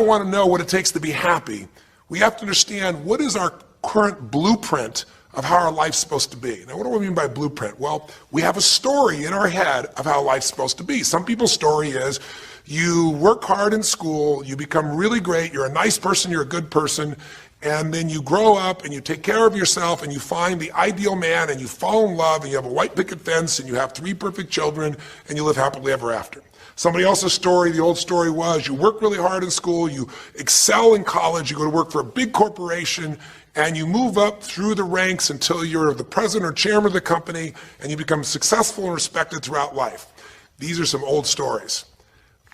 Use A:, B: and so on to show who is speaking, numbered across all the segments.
A: want to know what it takes to be happy, we have to understand what is our current blueprint of how our life's supposed to be. Now, what do I mean by blueprint? Well, we have a story in our head of how life's supposed to be. Some people's story is you work hard in school, you become really great, you're a nice person, you're a good person, and then you grow up and you take care of yourself and you find the ideal man and you fall in love and you have a white picket fence and you have 3 perfect children and you live happily ever after. Somebody else's story, the old story was you work really hard in school, you excel in college, you go to work for a big corporation, and you move up through the ranks until you're the president or chairman of the company and you become successful and respected throughout life. These are some old stories.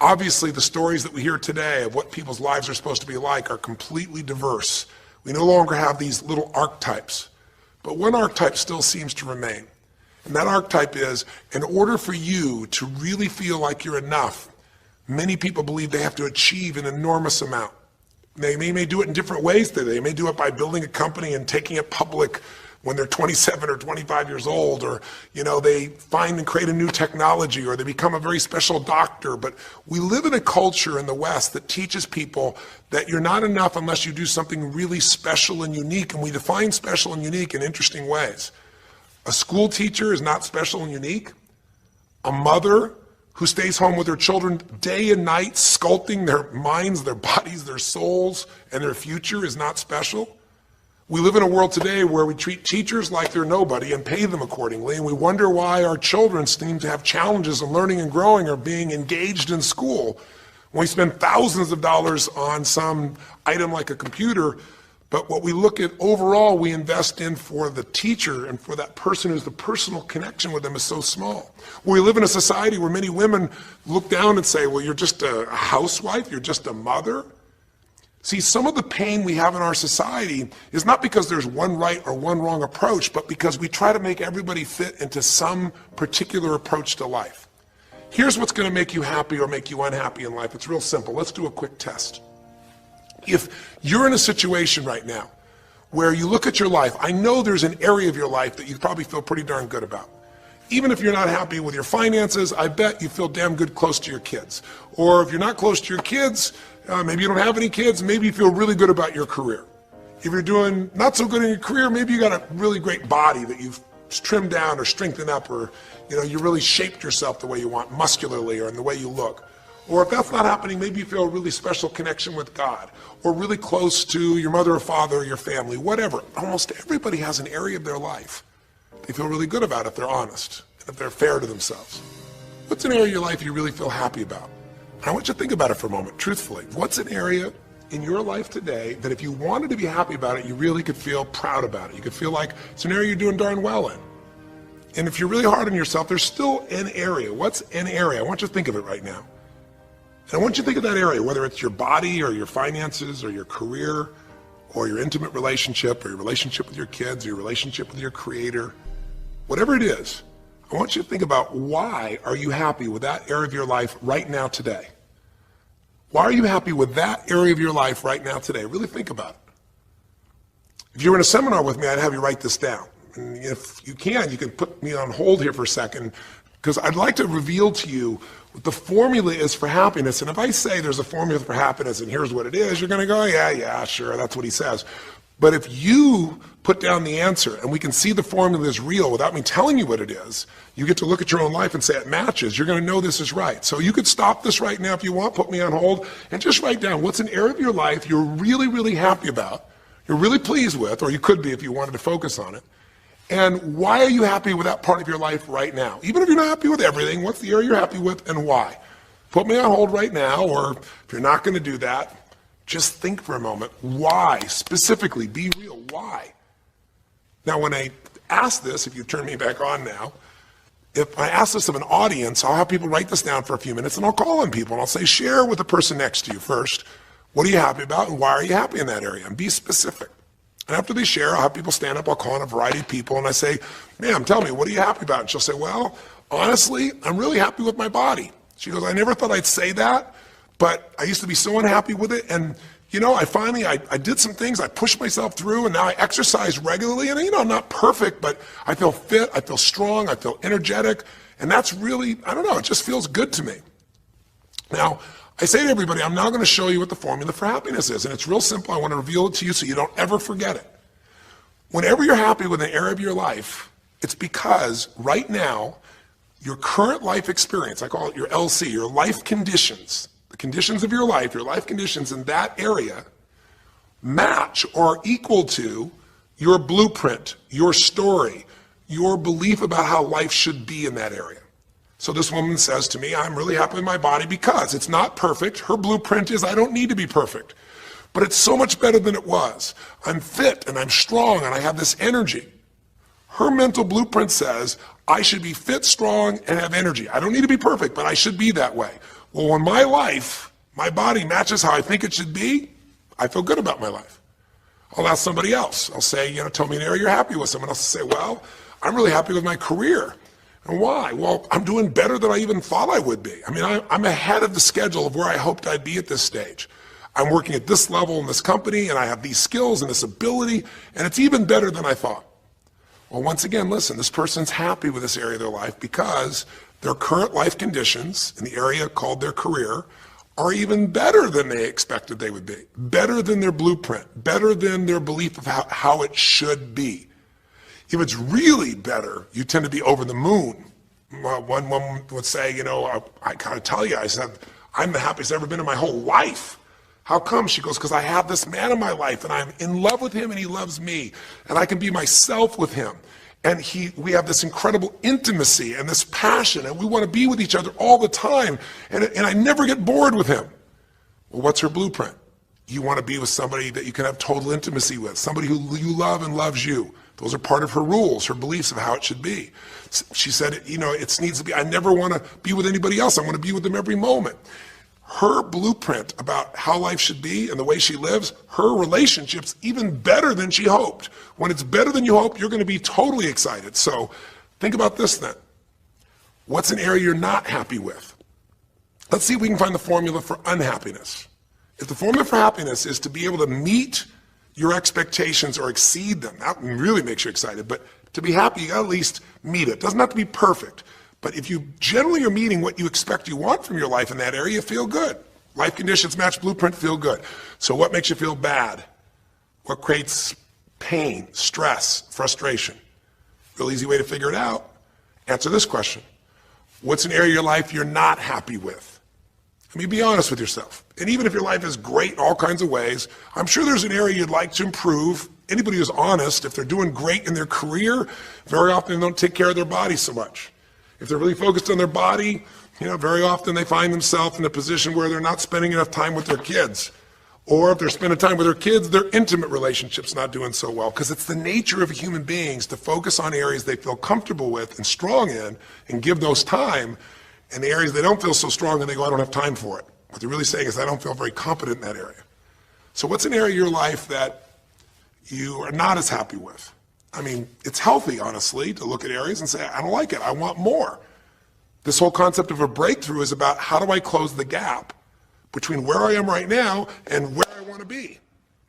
A: Obviously, the stories that we hear today of what people's lives are supposed to be like are completely diverse. We no longer have these little archetypes, but one archetype still seems to remain. And that archetype is, in order for you to really feel like you're enough, many people believe they have to achieve an enormous amount. They may do it in different ways today. They may do it by building a company and taking it public when they're 27 or 25 years old, or they find and create a new technology, or they become a very special doctor. But we live in a culture in the West that teaches people that you're not enough unless you do something really special and unique, and we define special and unique in interesting ways. A school teacher is not special and unique. A mother who stays home with her children day and night, sculpting their minds, their bodies, their souls, and their future is not special. We live in a world today where we treat teachers like they're nobody and pay them accordingly, and we wonder why our children seem to have challenges in learning and growing or being engaged in school. When we spend thousands of dollars on some item like a computer, but what we look at overall, we invest in for the teacher and for that person who's the personal connection with them is so small. We live in a society where many women look down and say, well, you're just a housewife, you're just a mother. See, some of the pain we have in our society is not because there's one right or one wrong approach, but because we try to make everybody fit into some particular approach to life. Here's what's going to make you happy or make you unhappy in life. It's real simple. Let's do a quick test. If you're in a situation right now where you look at your life, I know there's an area of your life that you probably feel pretty darn good about. Even if you're not happy with your finances, I bet you feel damn good close to your kids. Or if you're not close to your kids, maybe you don't have any kids, maybe you feel really good about your career. If you're doing not so good in your career, maybe you got a really great body that you've trimmed down or strengthened up, or you really shaped yourself the way you want muscularly or in the way you look. Or if that's not happening, maybe you feel a really special connection with God, or really close to your mother or father or your family, whatever. Almost everybody has an area of their life they feel really good about if they're honest and if they're fair to themselves. What's an area of your life you really feel happy about? And I want you to think about it for a moment, truthfully. What's an area in your life today that if you wanted to be happy about it, you really could feel proud about it? You could feel like it's an area you're doing darn well in. And if you're really hard on yourself, there's still an area. What's an area? I want you to think of it right now. And I want you to think of that area, whether it's your body or your finances or your career or your intimate relationship or your relationship with your kids or your relationship with your creator, whatever it is. I want you to think about, why are you happy with that area of your life right now today? Why are you happy with that area of your life right now today? Really think about it. If you were in a seminar with me, I'd have you write this down. And if you can put me on hold here for a second, because I'd like to reveal to you what the formula is for happiness. And if I say there's a formula for happiness and here's what it is, you're going to go, yeah, sure, that's what he says. But if you put down the answer and we can see the formula is real without me telling you what it is, you get to look at your own life and say it matches. You're going to know this is right. So you could stop this right now if you want, put me on hold, and just write down what's an area of your life you're really, really happy about, you're really pleased with, or you could be if you wanted to focus on it. And why are you happy with that part of your life right now? Even if you're not happy with everything, what's the area you're happy with and why? Put me on hold right now, or if you're not going to do that, just think for a moment. Why? Specifically, be real. Why? Now, when I ask this, if you turn me back on now, if I ask this of an audience, I'll have people write this down for a few minutes, and I'll call on people, and I'll say, share with the person next to you first. What are you happy about, and why are you happy in that area? And be specific. And after they share, I'll have people stand up, I'll call on a variety of people, and I say, ma'am, tell me, what are you happy about? And she'll say, well, honestly, I'm really happy with my body. She goes, I never thought I'd say that, but I used to be so unhappy with it, and I did some things, I pushed myself through, and now I exercise regularly, and I'm not perfect, but I feel fit, I feel strong, I feel energetic, and that's really, it just feels good to me. Now, I say to everybody, I'm now going to show you what the formula for happiness is. And it's real simple. I want to reveal it to you so you don't ever forget it. Whenever you're happy with an area of your life, it's because right now, your current life experience, I call it your LC, your life conditions, the conditions of your life conditions in that area match or equal to your blueprint, your story, your belief about how life should be in that area. So this woman says to me, I'm really happy with my body because it's not perfect. Her blueprint is I don't need to be perfect, but it's so much better than it was. I'm fit and I'm strong and I have this energy. Her mental blueprint says I should be fit, strong, and have energy. I don't need to be perfect, but I should be that way. Well, when my life, my body matches how I think it should be, I feel good about my life. I'll ask somebody else. I'll say, tell me an area you're happy with. Someone else will say, well, I'm really happy with my career. And why? Well, I'm doing better than I even thought I would be. I mean, I'm ahead of the schedule of where I hoped I'd be at this stage. I'm working at this level in this company, and I have these skills and this ability, and it's even better than I thought. Well, once again, listen, this person's happy with this area of their life because their current life conditions in the area called their career are even better than they expected they would be, better than their blueprint, better than their belief of how it should be. If it's really better, you tend to be over the moon. One woman would say, I gotta tell you, I said, I'm the happiest I've ever been in my whole life. How come? She goes, because I have this man in my life and I'm in love with him and he loves me and I can be myself with him. And we have this incredible intimacy and this passion and we want to be with each other all the time and I never get bored with him. Well, what's her blueprint? You want to be with somebody that you can have total intimacy with, somebody who you love and loves you. Those are part of her rules, her beliefs of how it should be. She said, it needs to be, I never want to be with anybody else. I want to be with them every moment. Her blueprint about how life should be and the way she lives, her relationship's even better than she hoped. When it's better than you hope, you're going to be totally excited. So think about this then. What's an area you're not happy with? Let's see if we can find the formula for unhappiness. If the formula for happiness is to be able to meet your expectations or exceed them, that really makes you excited, but to be happy, you gotta at least meet it. It doesn't have to be perfect, but if you generally are meeting what you expect you want from your life in that area, you feel good. Life conditions match blueprint, feel good. So what makes you feel bad? What creates pain, stress, frustration? Real easy way to figure it out. Answer this question. What's an area of your life you're not happy with? I mean, be honest with yourself. And even if your life is great in all kinds of ways, I'm sure there's an area you'd like to improve. Anybody who's honest, if they're doing great in their career, very often they don't take care of their body so much. If they're really focused on their body, very often they find themselves in a position where they're not spending enough time with their kids. Or if they're spending time with their kids, their intimate relationship's not doing so well. Because it's the nature of human beings to focus on areas they feel comfortable with and strong in and give those time. And the areas they don't feel so strong and they go, I don't have time for it. What they're really saying is, I don't feel very competent in that area. So what's an area of your life that you are not as happy with? I mean, it's healthy, honestly, to look at areas and say, I don't like it, I want more. This whole concept of a breakthrough is about how do I close the gap between where I am right now and where I want to be.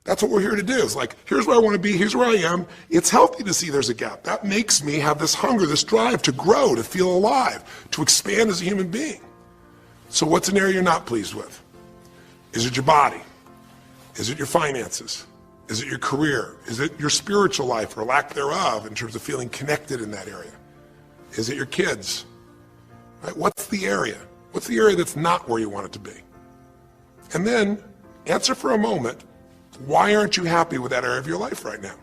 A: That's what we're here to do. It's like, here's where I want to be, here's where I am. It's healthy to see there's a gap. That makes me have this hunger, this drive to grow, to feel alive, to expand as a human being. So what's an area you're not pleased with? Is it your body? Is it your finances? Is it your career? Is it your spiritual life or lack thereof in terms of feeling connected in that area? Is it your kids? Right? What's the area? What's the area that's not where you want it to be? And then answer for a moment, why aren't you happy with that area of your life right now?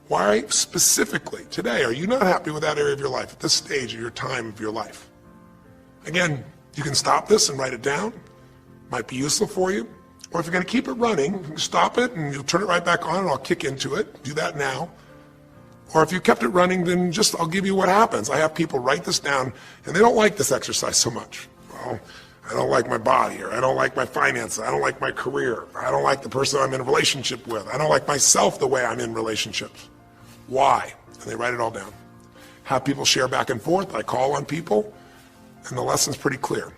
A: Why specifically today are you not happy with that area of your life at this stage of your time of your life? Again, you can stop this and write it down. Might be useful for you. Or if you're going to keep it running, you can stop it and you'll turn it right back on and I'll kick into it. Do that now. Or if you kept it running, then I'll give you what happens. I have people write this down and they don't like this exercise so much. Well, I don't like my body, or I don't like my finances, I don't like my career, I don't like the person I'm in a relationship with, I don't like myself the way I'm in relationships. Why? And they write it all down. Have people share back and forth. I call on people, and the lesson's pretty clear.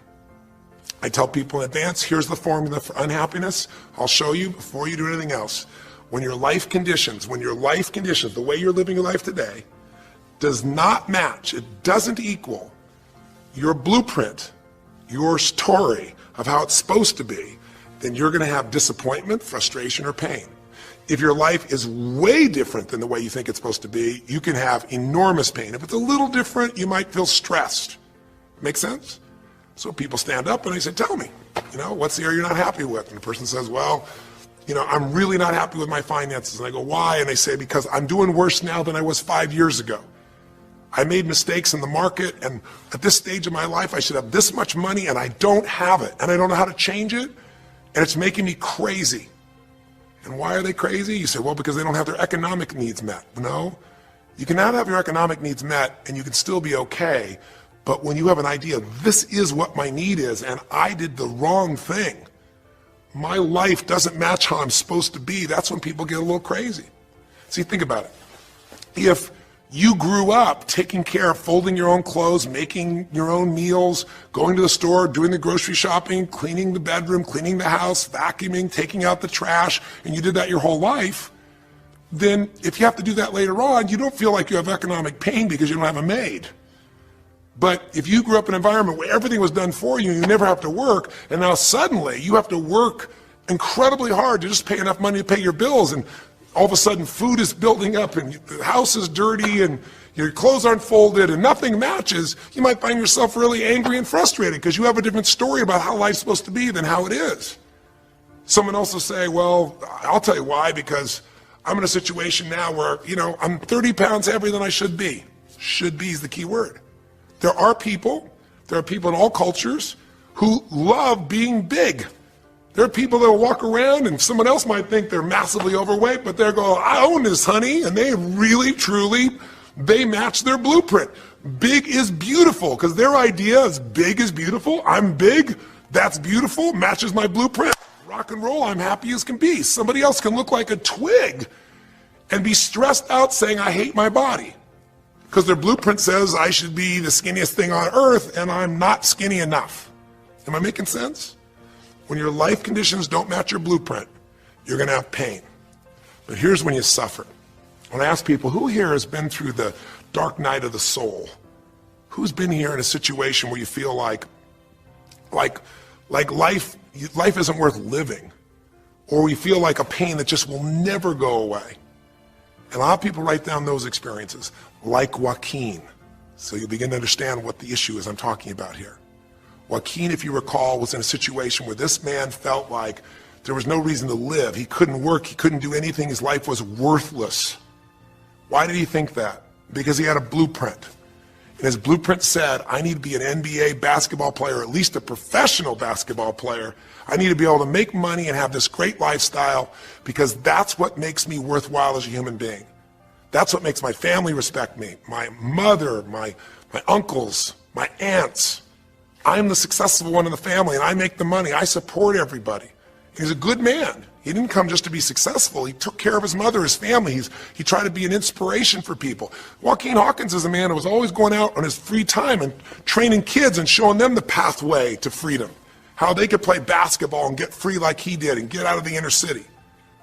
A: I tell people in advance, here's the formula for unhappiness. I'll show you before you do anything else. When your life conditions, the way you're living your life today, does not match, it doesn't equal your blueprint, your story of how it's supposed to be, then you're going to have disappointment, frustration, or pain. If your life is way different than the way you think it's supposed to be, you can have enormous pain. If it's a little different, you might feel stressed. Make sense? So people stand up and they say, tell me, what's the area you're not happy with? And the person says, well, I'm really not happy with my finances. And I go, why? And they say, because I'm doing worse now than I was 5 years ago. I made mistakes in the market, and at this stage of my life, I should have this much money, and I don't have it, and I don't know how to change it, and it's making me crazy. And why are they crazy? You say, well, because they don't have their economic needs met. No, you cannot have your economic needs met, and you can still be okay, but when you have an idea, this is what my need is, and I did the wrong thing, my life doesn't match how I'm supposed to be, that's when people get a little crazy. See, think about it. If you grew up taking care of folding your own clothes, making your own meals, going to the store, doing the grocery shopping, cleaning the bedroom, cleaning the house, vacuuming, taking out the trash, and you did that your whole life, then if you have to do that later on, you don't feel like you have economic pain because you don't have a maid. But if you grew up in an environment where everything was done for you, you never have to work, and now suddenly you have to work incredibly hard to just pay enough money to pay your bills, and all of a sudden food is building up and the house is dirty and your clothes aren't folded and nothing matches, you might find yourself really angry and frustrated because you have a different story about how life's supposed to be than how it is. Someone else will say, well, I'll tell you why, because I'm in a situation now where, I'm 30 pounds heavier than I should be. Should be is the key word. There are people in all cultures who love being big. There are people that will walk around and someone else might think they're massively overweight, but they're going, I own this, honey, and they really, truly, they match their blueprint. Big is beautiful, because their idea is big is beautiful. I'm big, that's beautiful, matches my blueprint. Rock and roll, I'm happy as can be. Somebody else can look like a twig and be stressed out saying, I hate my body, because their blueprint says I should be the skinniest thing on earth, and I'm not skinny enough. Am I making sense? When your life conditions don't match your blueprint, you're going to have pain. But here's when you suffer. When I ask people, who here has been through the dark night of the soul? Who's been here in a situation where you feel like life isn't worth living, or we feel like a pain that just will never go away? And a lot of people write down those experiences, like Joaquin. So you begin to understand what the issue is I'm talking about here. Joaquin, if you recall, was in a situation where this man felt like there was no reason to live. He couldn't work, he couldn't do anything, his life was worthless. Why did he think that? Because he had a blueprint. And his blueprint said, I need to be an NBA basketball player, at least a professional basketball player. I need to be able to make money and have this great lifestyle, because that's what makes me worthwhile as a human being. That's what makes my family respect me, my mother, my uncles, my aunts. I'm the successful one in the family, and I make the money. I support everybody. He's a good man. He didn't come just to be successful. He took care of his mother, his family. He tried to be an inspiration for people. Joaquin Hawkins is a man who was always going out on his free time and training kids and showing them the pathway to freedom, how they could play basketball and get free like he did and get out of the inner city.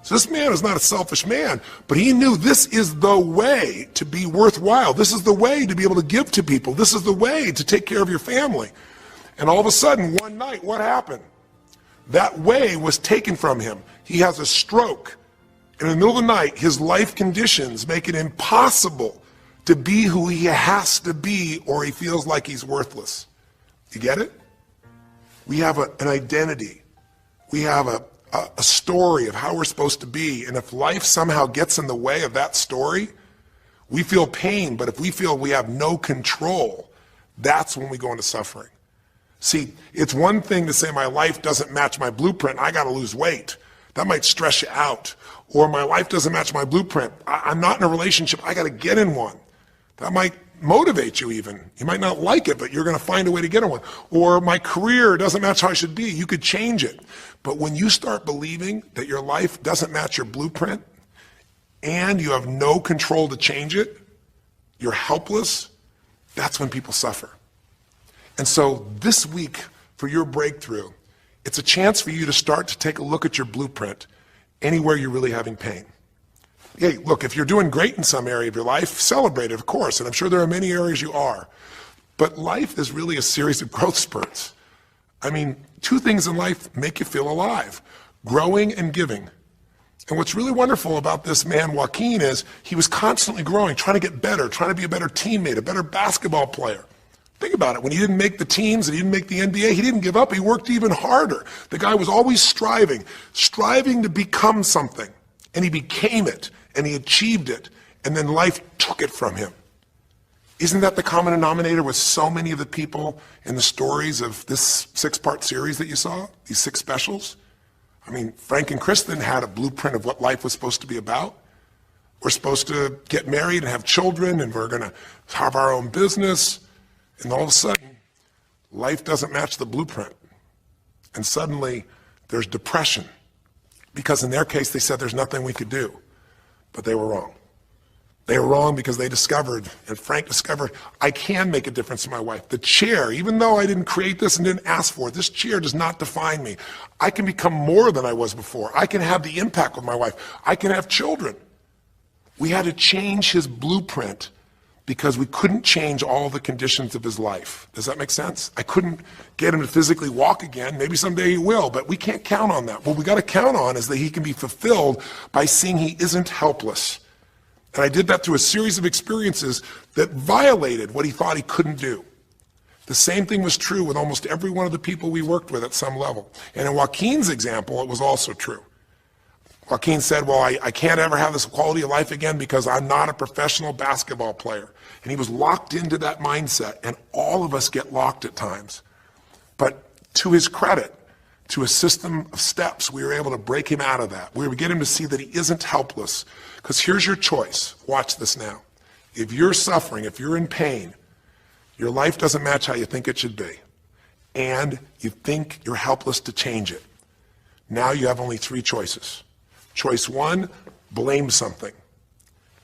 A: So this man is not a selfish man, but he knew this is the way to be worthwhile. This is the way to be able to give to people. This is the way to take care of your family. And all of a sudden, one night, what happened? That way was taken from him. He has a stroke. And in the middle of the night, his life conditions make it impossible to be who he has to be, or he feels like he's worthless. You get it? We have an identity. We have a story of how we're supposed to be. And if life somehow gets in the way of that story, we feel pain. But if we feel we have no control, that's when we go into suffering. See, it's one thing to say my life doesn't match my blueprint, I got to lose weight. That might stress you out. Or my life doesn't match my blueprint, I'm not in a relationship, I got to get in one. That might motivate you even. You might not like it, but you're going to find a way to get in one. Or my career doesn't match how I should be, you could change it. But when you start believing that your life doesn't match your blueprint and you have no control to change it, you're helpless, that's when people suffer. And so this week, for your breakthrough, it's a chance for you to start to take a look at your blueprint anywhere you're really having pain. Hey, look, if you're doing great in some area of your life, celebrate it, of course, and I'm sure there are many areas you are. But life is really a series of growth spurts. I mean, Two things in life make you feel alive: growing and giving. And what's really wonderful about this man, Joaquin, is he was constantly growing, trying to get better, trying to be a better teammate, a better basketball player. Think about it. When he didn't make the teams and he didn't make the NBA, he didn't give up. He worked even harder. The guy was always striving to become something. And he became it, and he achieved it, and then life took it from him. Isn't that the common denominator with so many of the people in the stories of this 6-part series that you saw, these 6 specials? I mean, Frank and Kristen had a blueprint of what life was supposed to be about. We're supposed to get married and have children, and we're going to have our own business. And all of a sudden, life doesn't match the blueprint. And suddenly, there's depression. Because in their case, they said there's nothing we could do. But they were wrong. They were wrong because they discovered, and Frank discovered, I can make a difference in my wife. The chair, even though I didn't create this and didn't ask for it, this chair does not define me. I can become more than I was before. I can have the impact with my wife. I can have children. We had to change his blueprint because we couldn't change all the conditions of his life. Does that make sense? I couldn't get him to physically walk again. Maybe someday he will, but we can't count on that. What we got to count on is that he can be fulfilled by seeing he isn't helpless. And I did that through a series of experiences that violated what he thought he couldn't do. The same thing was true with almost every one of the people we worked with at some level. And in Joaquin's example, it was also true. Joaquin said, well, I can't ever have this quality of life again because I'm not a professional basketball player. And he was locked into that mindset, and all of us get locked at times. But to his credit, to a system of steps, we were able to break him out of that. We were able to get him to see that he isn't helpless. Because here's your choice. Watch this now. If you're suffering, if you're in pain, your life doesn't match how you think it should be, and you think you're helpless to change it, now you have only 3 choices. Choice 1, blame something.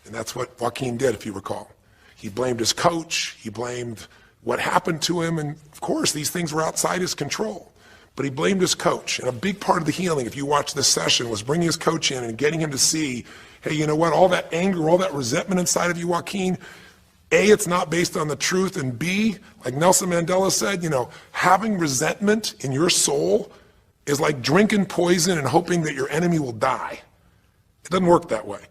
A: And that's what Joaquin did, if you recall. He blamed his coach. He blamed what happened to him. And of course, these things were outside his control. But he blamed his coach. And a big part of the healing, if you watch this session, was bringing his coach in and getting him to see, hey, you know what, all that anger, all that resentment inside of you, Joaquin, A, it's not based on the truth, and B, like Nelson Mandela said, you know, having resentment in your soul is like drinking poison and hoping that your enemy will die. It doesn't work that way.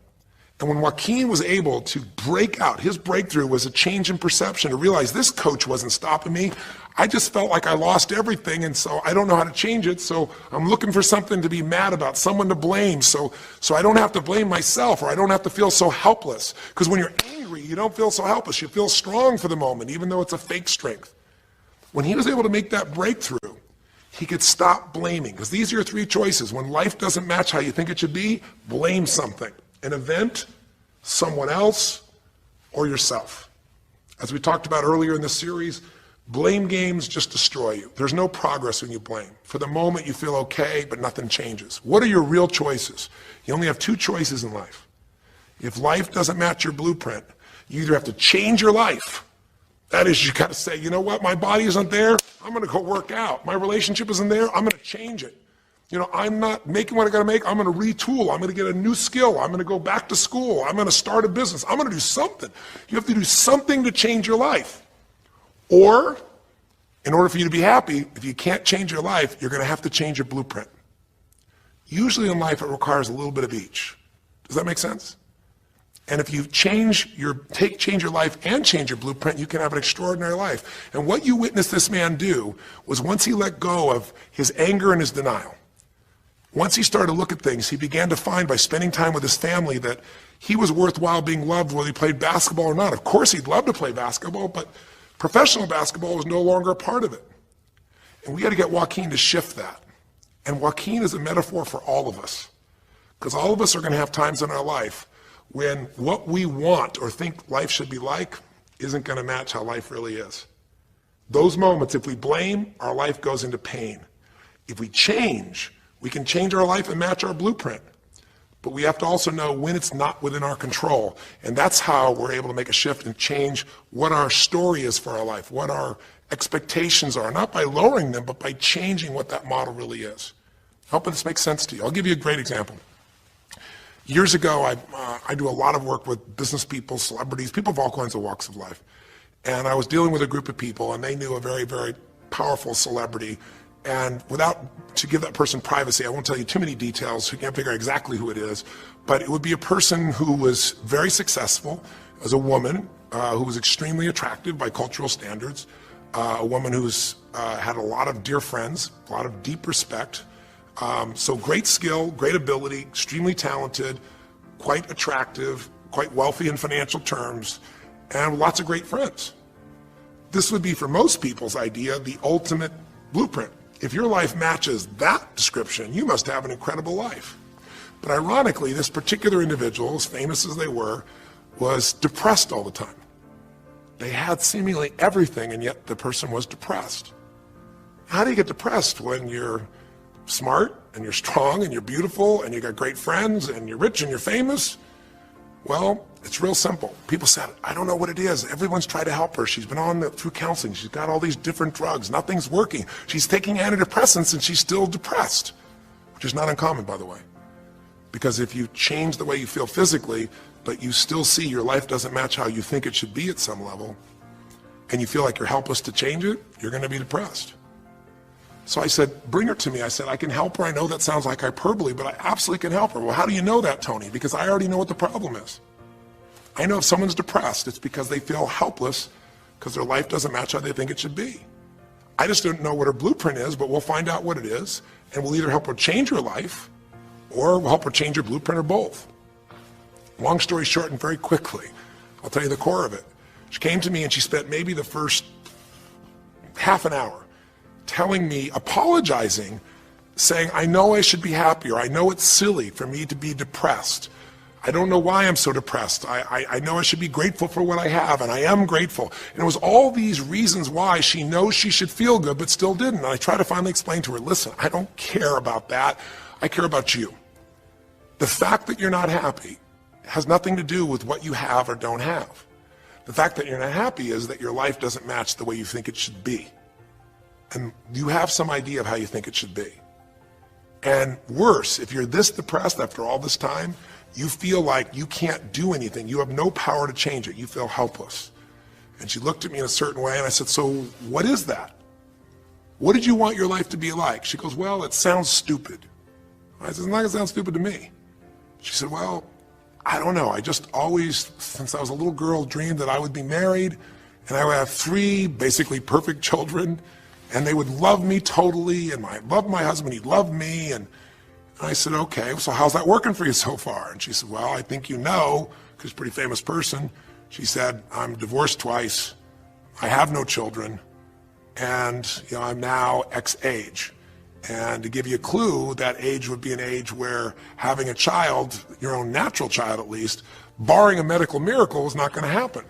A: And when Joaquin was able to break out, his breakthrough was a change in perception, to realize this coach wasn't stopping me. I just felt like I lost everything, and so I don't know how to change it, so I'm looking for something to be mad about, someone to blame, so I don't have to blame myself, or I don't have to feel so helpless. Because when you're angry, you don't feel so helpless. You feel strong for the moment, even though it's a fake strength. When he was able to make that breakthrough, he could stop blaming. Because these are your 3 choices. When life doesn't match how you think it should be, blame something. An event, someone else, or yourself. As we talked about earlier in this series, blame games just destroy you. There's no progress when you blame. For the moment, you feel okay, but nothing changes. What are your real choices? You only have 2 choices in life. If life doesn't match your blueprint, you either have to change your life. That is, you got to say, you know what, my body isn't there, I'm going to go work out. My relationship isn't there, I'm going to change it. You know, I'm not making what I got to make, I'm going to retool, I'm going to get a new skill, I'm going to go back to school, I'm going to start a business, I'm going to do something. You have to do something to change your life. Or, in order for you to be happy, if you can't change your life, you're going to have to change your blueprint. Usually in life, it requires a little bit of each. Does that make sense? And if you change your life and change your blueprint, you can have an extraordinary life. And what you witnessed this man do was, once he let go of his anger and his denial, once he started to look at things, he began to find, by spending time with his family, that he was worthwhile being loved whether he played basketball or not. Of course, he'd love to play basketball, but professional basketball was no longer a part of it. And we got to get Joaquin to shift that. And Joaquin is a metaphor for all of us. Because all of us are going to have times in our life when what we want or think life should be like isn't going to match how life really is. Those moments, if we blame, our life goes into pain. If we change, we can change our life and match our blueprint. But we have to also know when it's not within our control. And that's how we're able to make a shift and change what our story is for our life, what our expectations are, not by lowering them, but by changing what that model really is. I hope this makes sense to you. I'll give you a great example. Years ago, I do a lot of work with business people, celebrities, people of all kinds of walks of life. And I was dealing with a group of people, and they knew a very, very powerful celebrity. And to give that person privacy, I won't tell you too many details, so you can't figure out exactly who it is, but it would be a person who was very successful as a woman, who was extremely attractive by cultural standards, a woman who's had a lot of dear friends, a lot of deep respect, so great skill, great ability, extremely talented, quite attractive, quite wealthy in financial terms, and lots of great friends. This would be, for most people's idea, the ultimate blueprint. If your life matches that description, you must have an incredible life. But ironically, this particular individual, as famous as they were, was depressed all the time. They had seemingly everything, and yet the person was depressed. How do you get depressed when you're smart, and you're strong, and you're beautiful, and you got great friends, and you're rich, and you're famous? Well, it's real simple. People said, I don't know what it is. Everyone's tried to help her. She's been through counseling. She's got all these different drugs. Nothing's working. She's taking antidepressants, and she's still depressed, which is not uncommon, by the way. Because if you change the way you feel physically, but you still see your life doesn't match how you think it should be at some level, and you feel like you're helpless to change it, you're going to be depressed. So I said, bring her to me. I said, I can help her. I know that sounds like hyperbole, but I absolutely can help her. Well, how do you know that, Tony? Because I already know what the problem is. I know if someone's depressed, it's because they feel helpless because their life doesn't match how they think it should be. I just don't know what her blueprint is, but we'll find out what it is, and we'll either help her change her life, or we'll help her change her blueprint, or both. Long story short, and very quickly, I'll tell you the core of it. She came to me and she spent maybe the first half an hour telling me, apologizing, saying, I know I should be happier. I know it's silly for me to be depressed. I don't know why I'm so depressed. I know I should be grateful for what I have, and I am grateful. And it was all these reasons why she knows she should feel good, but still didn't. And I tried to finally explain to her, listen, I don't care about that. I care about you. The fact that you're not happy has nothing to do with what you have or don't have. The fact that you're not happy is that your life doesn't match the way you think it should be. And you have some idea of how you think it should be. And worse, if you're this depressed after all this time, you feel like you can't do anything. You have no power to change it. You feel helpless. And she looked at me in a certain way, and I said, so what is that? What did you want your life to be like? She goes, well, it sounds stupid. I said, it's not going to sound stupid to me. She said, well, I don't know. I just always, since I was a little girl, dreamed that I would be married, and I would have 3 basically perfect children, and they would love me totally, and I loved my husband, he loved me, and I said, okay, so how's that working for you so far? And she said, well, I think you know, because she's a pretty famous person. She said, I'm divorced twice, I have no children, and I'm now X age. And to give you a clue, that age would be an age where having a child, your own natural child at least, barring a medical miracle, is not going to happen.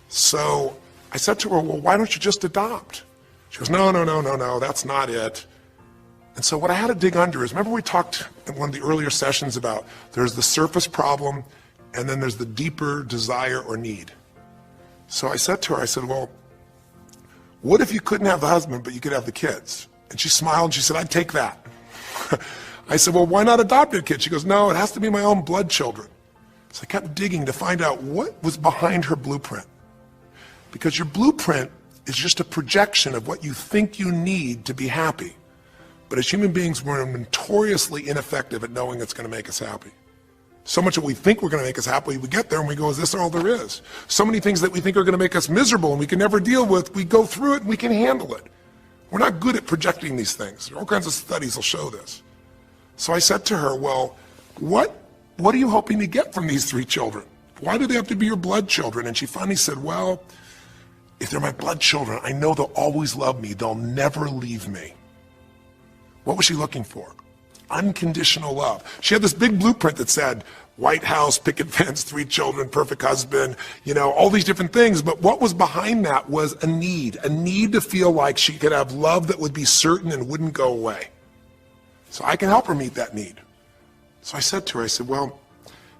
A: So I said to her, well, why don't you just adopt? She goes, no, that's not it. And so what I had to dig under is, remember we talked in one of the earlier sessions about there's the surface problem and then there's the deeper desire or need. So I said to her, I said, well, what if you couldn't have the husband but you could have the kids? And she smiled and she said, I'd take that. I said, well, why not adopt a kid? She goes, no, it has to be my own blood children. So I kept digging to find out what was behind her blueprint. Because your blueprint is just a projection of what you think you need to be happy. But as human beings, we're notoriously ineffective at knowing it's going to make us happy. So much that we think we're going to make us happy, we get there and we go, is this all there is? So many things that we think are going to make us miserable and we can never deal with, we go through it and we can handle it. We're not good at projecting these things. All kinds of studies will show this. So I said to her, well, what are you hoping to get from these 3 children? Why do they have to be your blood children? And she finally said, well, if they're my blood children, I know they'll always love me. They'll never leave me. What was she looking for? Unconditional love. She had this big blueprint that said, White House, picket fence, 3 children, perfect husband, all these different things. But what was behind that was a need to feel like she could have love that would be certain and wouldn't go away. So I can help her meet that need. So I said to her, I said, well,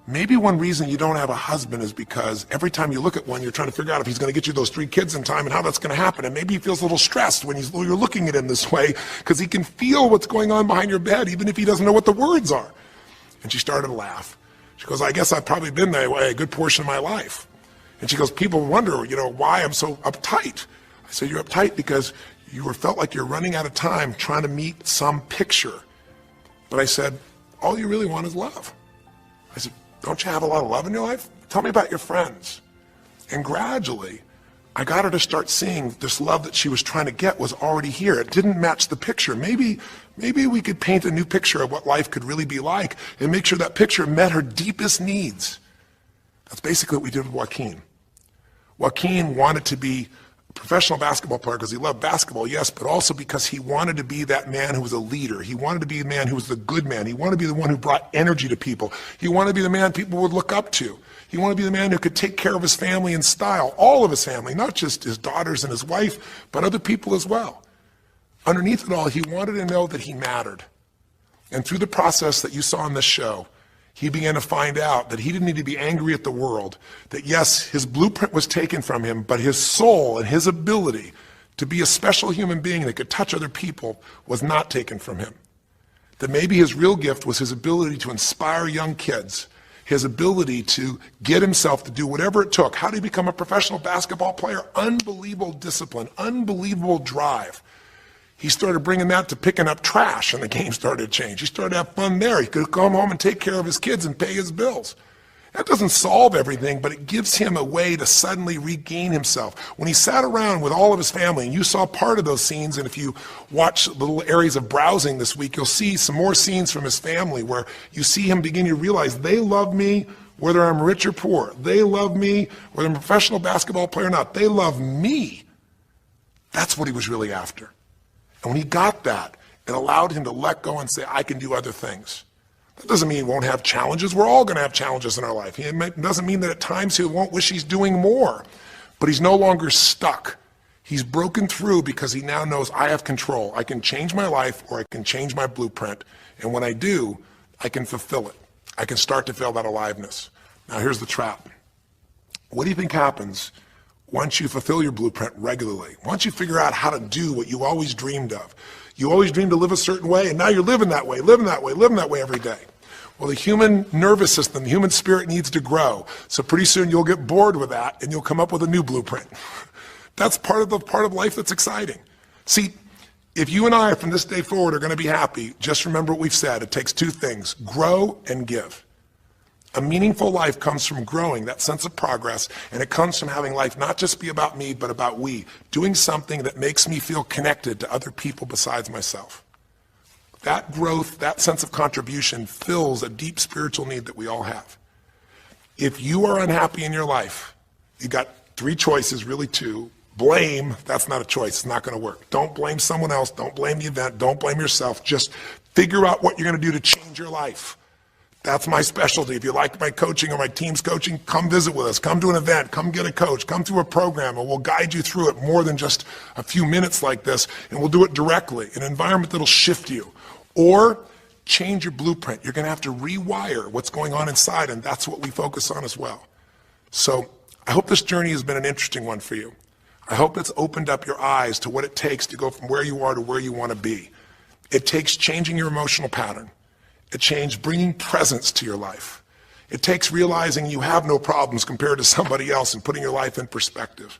A: maybe one reason you don't have a husband is because every time you look at one, you're trying to figure out if he's going to get you those 3 kids in time and how that's going to happen. And maybe he feels a little stressed when you're looking at him this way because he can feel what's going on behind your bed, even if he doesn't know what the words are. And she started to laugh. She goes, I guess I've probably been that way a good portion of my life. And she goes, people wonder, why I'm so uptight. I said, you're uptight because you felt like you're running out of time trying to meet some picture. But I said, all you really want is love. I said, don't you have a lot of love in your life? Tell me about your friends. And gradually, I got her to start seeing this love that she was trying to get was already here. It didn't match the picture. Maybe we could paint a new picture of what life could really be like and make sure that picture met her deepest needs. That's basically what we did with Joaquin. Joaquin wanted to be a professional basketball player because he loved basketball, yes, but also because he wanted to be that man who was a leader. He wanted to be the man who was the good man. He wanted to be the one who brought energy to people. He wanted to be the man people would look up to. He wanted to be the man who could take care of his family in style, all of his family, not just his daughters and his wife, but other people as well. Underneath it all, he wanted to know that he mattered. And through the process that you saw in this show, he began to find out that he didn't need to be angry at the world, that yes, his blueprint was taken from him, but his soul and his ability to be a special human being that could touch other people was not taken from him. That maybe his real gift was his ability to inspire young kids, his ability to get himself to do whatever it took. How did he become a professional basketball player? Unbelievable discipline, unbelievable drive. He started bringing that to picking up trash, and the game started to change. He started to have fun there. He could come home and take care of his kids and pay his bills. That doesn't solve everything, but it gives him a way to suddenly regain himself. When he sat around with all of his family, and you saw part of those scenes, and if you watch little areas of browsing this week, you'll see some more scenes from his family where you see him begin to realize they love me whether I'm rich or poor. They love me whether I'm a professional basketball player or not. They love me. That's what he was really after. And when he got that, it allowed him to let go and say, I can do other things. That doesn't mean he won't have challenges. We're all going to have challenges in our life. It doesn't mean that at times he won't wish he's doing more. But he's no longer stuck. He's broken through because he now knows I have control. I can change my life or I can change my blueprint. And when I do, I can fulfill it. I can start to feel that aliveness. Now here's the trap. What do you think happens once you fulfill your blueprint regularly? Once you figure out how to do what you always dreamed of? You always dreamed to live a certain way, and now you're living that way every day. Well, the human nervous system, the human spirit needs to grow. So pretty soon you'll get bored with that, and you'll come up with a new blueprint. That's part of life that's exciting. See, if you and I from this day forward are going to be happy, just remember what we've said. It takes two things: grow and give. A meaningful life comes from growing, that sense of progress, and it comes from having life not just be about me, but about we, doing something that makes me feel connected to other people besides myself. That growth, that sense of contribution fills a deep spiritual need that we all have. If you are unhappy in your life, you got three choices, really two. Blame, that's not a choice, it's not going to work. Don't blame someone else, don't blame the event, don't blame yourself. Just figure out what you're going to do to change your life. That's my specialty. If you like my coaching or my team's coaching, come visit with us. Come to an event. Come get a coach. Come through a program, and we'll guide you through it more than just a few minutes like this, and we'll do it directly, an environment that'll shift you. Or change your blueprint. You're going to have to rewire what's going on inside, and that's what we focus on as well. So I hope this journey has been an interesting one for you. I hope it's opened up your eyes to what it takes to go from where you are to where you want to be. It takes changing your emotional pattern. It takes bringing presence to your life. It takes realizing you have no problems compared to somebody else and putting your life in perspective.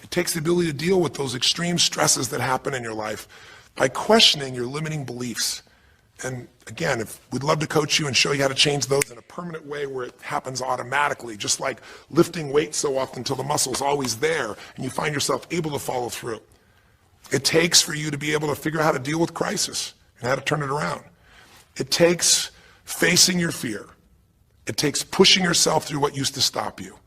A: It takes the ability to deal with those extreme stresses that happen in your life by questioning your limiting beliefs. And again, we'd love to coach you and show you how to change those in a permanent way where it happens automatically, just like lifting weights so often until the muscle's always there and you find yourself able to follow through. It takes for you to be able to figure out how to deal with crisis and how to turn it around. It takes facing your fear. It takes pushing yourself through what used to stop you.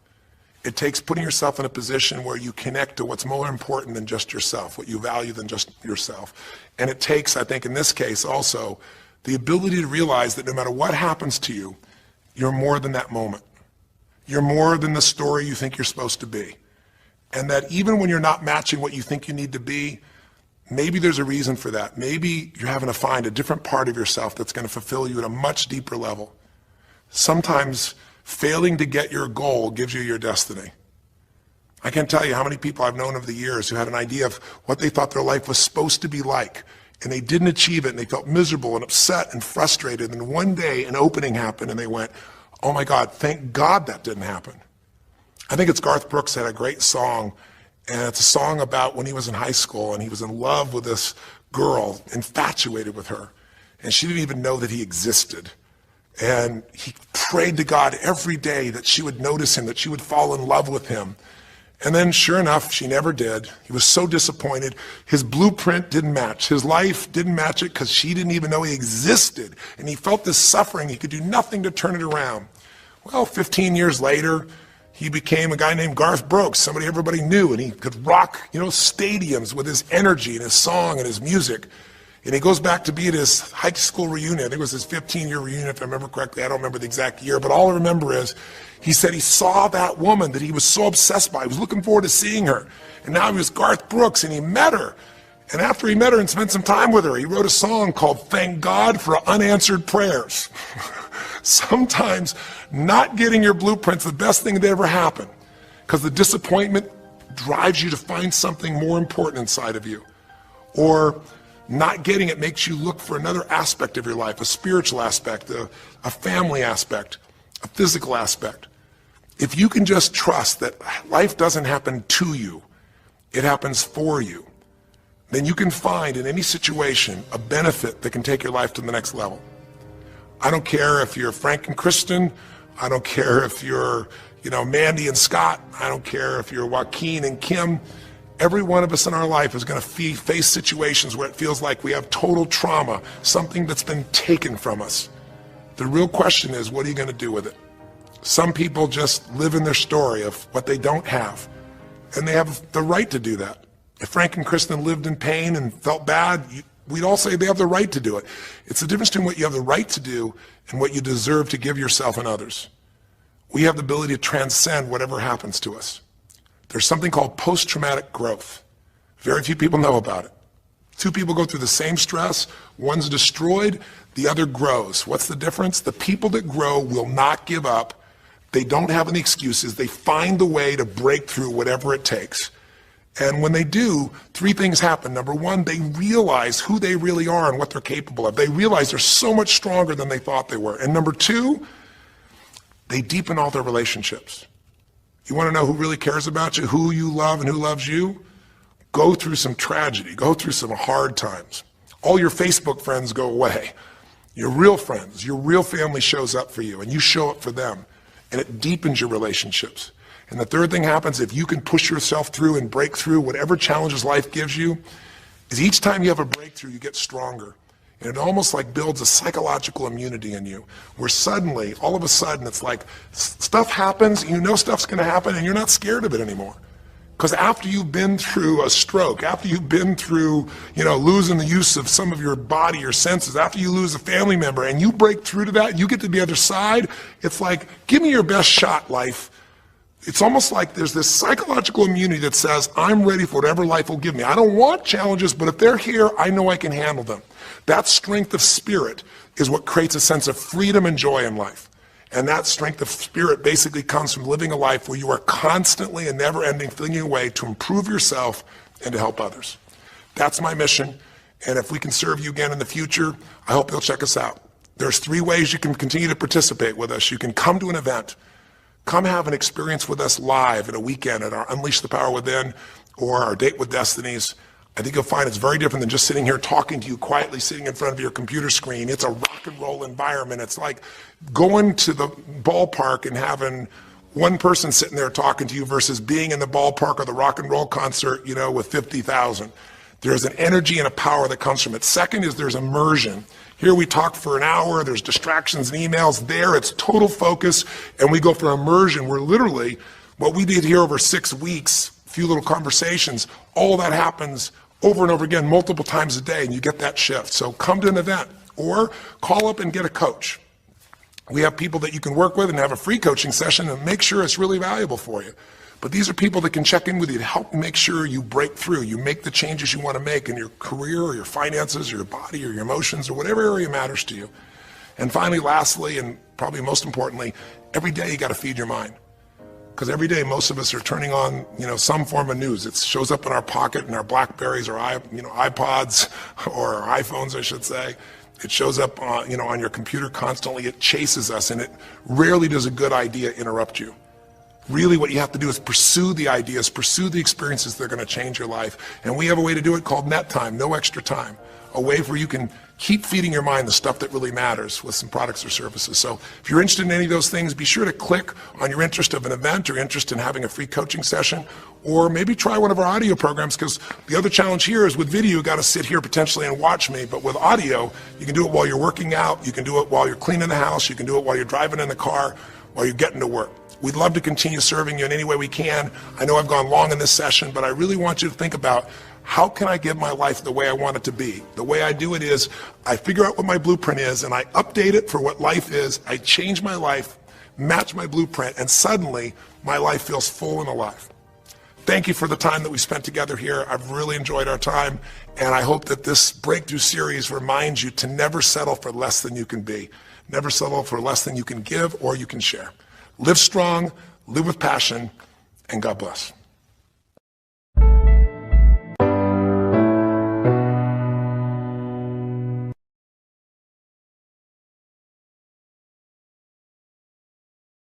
A: It takes putting yourself in a position where you connect to what's more important than just yourself, what you value than just yourself. And it takes, I think in this case also, the ability to realize that no matter what happens to you, you're more than that moment. You're more than the story you think you're supposed to be. And that even when you're not matching what you think you need to be, maybe there's a reason for that. Maybe you're having to find a different part of yourself that's going to fulfill you at a much deeper level. Sometimes failing to get your goal gives you your destiny. I can't tell you how many people I've known over the years who had an idea of what they thought their life was supposed to be like, and they didn't achieve it, and they felt miserable and upset and frustrated, and one day an opening happened, and they went, oh my God, thank God that didn't happen. I think it's Garth Brooks had a great song, And it's a song about when he was in high school and he was in love with this girl, infatuated with her. And she didn't even know that he existed. And he prayed to God every day that she would notice him, that she would fall in love with him. And then sure enough, she never did. He was so disappointed. His blueprint didn't match. His life didn't match it because she didn't even know he existed. And he felt this suffering. He could do nothing to turn it around. Well, 15 years later, he became a guy named Garth Brooks, somebody everybody knew, and he could rock, stadiums with his energy and his song and his music. And he goes back to be at his high school reunion. I think it was his 15-year reunion, if I remember correctly. I don't remember the exact year, but all I remember is he said he saw that woman that he was so obsessed by. He was looking forward to seeing her. And now he was Garth Brooks, and he met her. And after he met her and spent some time with her, he wrote a song called Thank God for Unanswered Prayers. Sometimes not getting your blueprint's the best thing that ever happened, because the disappointment drives you to find something more important inside of you. Or not getting it makes you look for another aspect of your life, a spiritual aspect, a family aspect, a physical aspect. If you can just trust that life doesn't happen to you, it happens for you, then you can find in any situation a benefit that can take your life to the next level. I don't care if you're Frank and Kristen. I don't care if you're, Mandy and Scott. I don't care if you're Joaquin and Kim. Every one of us in our life is going to face situations where it feels like we have total trauma, something that's been taken from us. The real question is, what are you going to do with it? Some people just live in their story of what they don't have, and they have the right to do that. If Frank and Kristen lived in pain and felt bad, we'd all say they have the right to do it. It's the difference between what you have the right to do and what you deserve to give yourself and others. We have the ability to transcend whatever happens to us. There's something called post-traumatic growth. Very few people know about it. Two people go through the same stress. One's destroyed, the other grows. What's the difference? The people that grow will not give up. They don't have any excuses. They find the way to break through whatever it takes. And when they do, three things happen. Number one, they realize who they really are and what they're capable of. They realize they're so much stronger than they thought they were. And number two, they deepen all their relationships. You want to know who really cares about you, who you love and who loves you? Go through some tragedy, go through some hard times. All your Facebook friends go away. Your real friends, your real family shows up for you, and you show up for them, and it deepens your relationships. And the third thing happens, if you can push yourself through and break through whatever challenges life gives you, is each time you have a breakthrough, you get stronger. And it almost like builds a psychological immunity in you, where suddenly, all of a sudden, it's like stuff happens, you know stuff's going to happen, and you're not scared of it anymore. Because after you've been through a stroke, after you've been through, losing the use of some of your body, your senses, after you lose a family member, and you break through to that, you get to the other side, it's like, give me your best shot, life. It's almost like there's this psychological immunity that says, I'm ready for whatever life will give me. I don't want challenges, but if they're here, I know I can handle them. That strength of spirit is what creates a sense of freedom and joy in life. And that strength of spirit basically comes from living a life where you are constantly and never-ending thinking a way to improve yourself and to help others. That's my mission. And if we can serve you again in the future, I hope you'll check us out. There's three ways you can continue to participate with us. You can come to an event. Come have an experience with us live at a weekend at our Unleash the Power Within or our Date with Destinies. I think you'll find it's very different than just sitting here talking to you quietly, sitting in front of your computer screen. It's a rock and roll environment. It's like going to the ballpark and having one person sitting there talking to you versus being in the ballpark or the rock and roll concert, with 50,000. There's an energy and a power that comes from it. Second is there's immersion. Here we talk for an hour, there's distractions and emails. There it's total focus, and we go for immersion where literally what we did here over 6 weeks, a few little conversations, all that happens over and over again, multiple times a day, and you get that shift. So come to an event or call up and get a coach. We have people that you can work with and have a free coaching session and make sure it's really valuable for you. But these are people that can check in with you to help make sure you break through, you make the changes you want to make in your career or your finances or your body or your emotions or whatever area matters to you. And finally, lastly, and probably most importantly, every day you got to feed your mind. Because every day most of us are turning on, some form of news. It shows up in our pocket, in our Blackberries or iPods or our iPhones, I should say. It shows up, on your computer constantly. It chases us, and it rarely does a good idea interrupt you. Really what you have to do is pursue the ideas, pursue the experiences that are going to change your life. And we have a way to do it called net time, no extra time. A way where you can keep feeding your mind the stuff that really matters with some products or services. So if you're interested in any of those things, be sure to click on your interest of an event or interest in having a free coaching session, or maybe try one of our audio programs, because the other challenge here is with video, you got to sit here potentially and watch me, but with audio, you can do it while you're working out, you can do it while you're cleaning the house, you can do it while you're driving in the car, while you're getting to work. We'd love to continue serving you in any way we can. I know I've gone long in this session, but I really want you to think about, how can I give my life the way I want it to be? The way I do it is I figure out what my blueprint is and I update it for what life is. I change my life, match my blueprint, and suddenly my life feels full and alive. Thank you for the time that we spent together here. I've really enjoyed our time, and I hope that this breakthrough series reminds you to never settle for less than you can be. Never settle for less than you can give or you can share. Live strong, live with passion, and God bless.